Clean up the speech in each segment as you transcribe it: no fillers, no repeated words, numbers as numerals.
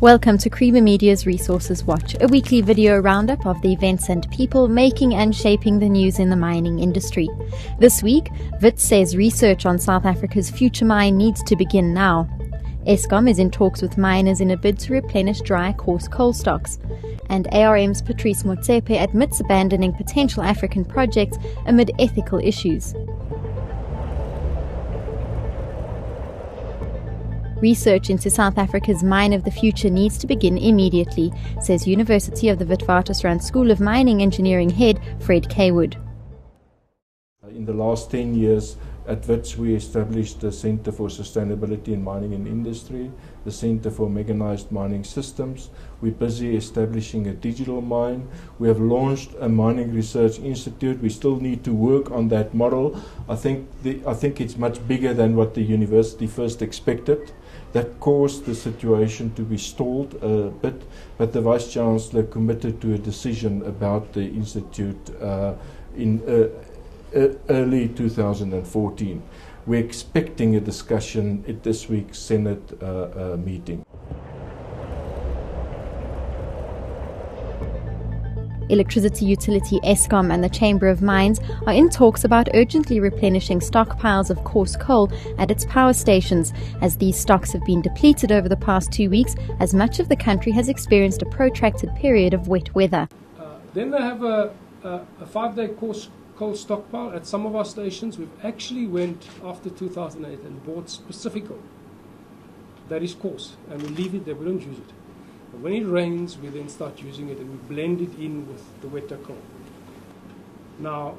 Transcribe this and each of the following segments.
Welcome to Creamer Media's Resources Watch, a weekly video roundup of the events and people making and shaping the news in the mining industry. This week, Wits says research on South Africa's future mine needs to begin now. Eskom is in talks with miners in a bid to replenish dry, coarse coal stocks. And ARM's Patrice Motsepe admits abandoning potential African projects amid ethical issues. Research into South Africa's mine of the future needs to begin immediately, says University of the Witwatersrand School of Mining Engineering head Fred Kaywood. In the last 10 years, at Wits we established the Center for Sustainability in Mining and Industry, the Center for Mechanized Mining Systems. We're busy establishing a digital mine. We have launched a Mining Research Institute. We still need to work on that model. I think it's much bigger than what the university first expected. That caused the situation to be stalled a bit, but the Vice-Chancellor committed to a decision about the Institute in early 2014. We're expecting a discussion at this week's Senate meeting. Electricity utility Eskom and the Chamber of Mines are in talks about urgently replenishing stockpiles of coarse coal at its power stations, as these stocks have been depleted over the past 2 weeks, as much of the country has experienced a protracted period of wet weather. Then they have a 5-day coarse coal stockpile at some of our stations. We've actually went after 2008 and bought specific coal that is coarse, and we leave it there, we don't use it. But when it rains, we then start using it and we blend it in with the wetter coal. Now,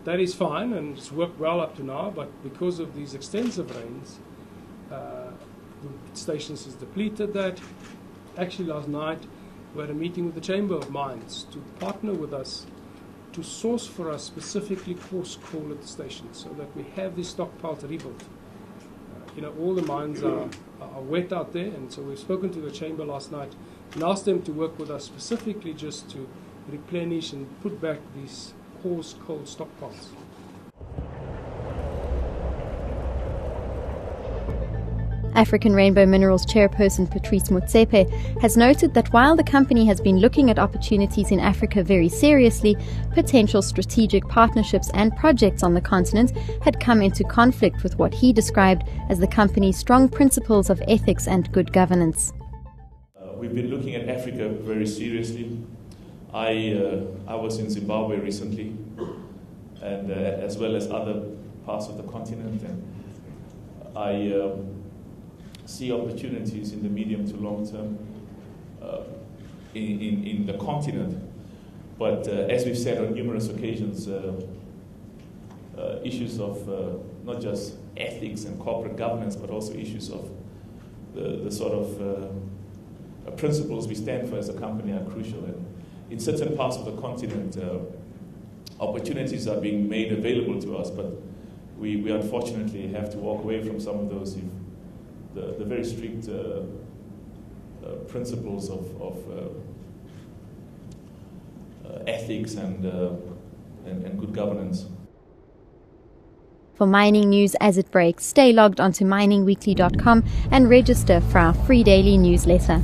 that is fine and it's worked well up to now, but because of these extensive rains, the stations has depleted that. Actually, last night we had a meeting with the Chamber of Mines to partner with us to source for us specifically coarse coal at the station, so that we have this stockpile to rebuild. All the mines are wet out there, and so we've spoken to the Chamber last night and asked them to work with us specifically just to replenish and put back these coarse coal stockpiles. African Rainbow Minerals chairperson Patrice Motsepe has noted that while the company has been looking at opportunities in Africa very seriously, potential strategic partnerships and projects on the continent had come into conflict with what he described as the company's strong principles of ethics and good governance. We've been looking at Africa very seriously. I was in Zimbabwe recently, and as well as other parts of the continent, and I see opportunities in the medium to long term in the continent. But as we've said on numerous occasions, issues of not just ethics and corporate governance, but also issues of the sort of principles we stand for as a company are crucial. And in certain parts of the continent, opportunities are being made available to us, but we unfortunately have to walk away from some of those if the very strict principles of ethics and good governance. For mining news as it breaks, stay logged onto miningweekly.com and register for our free daily newsletter.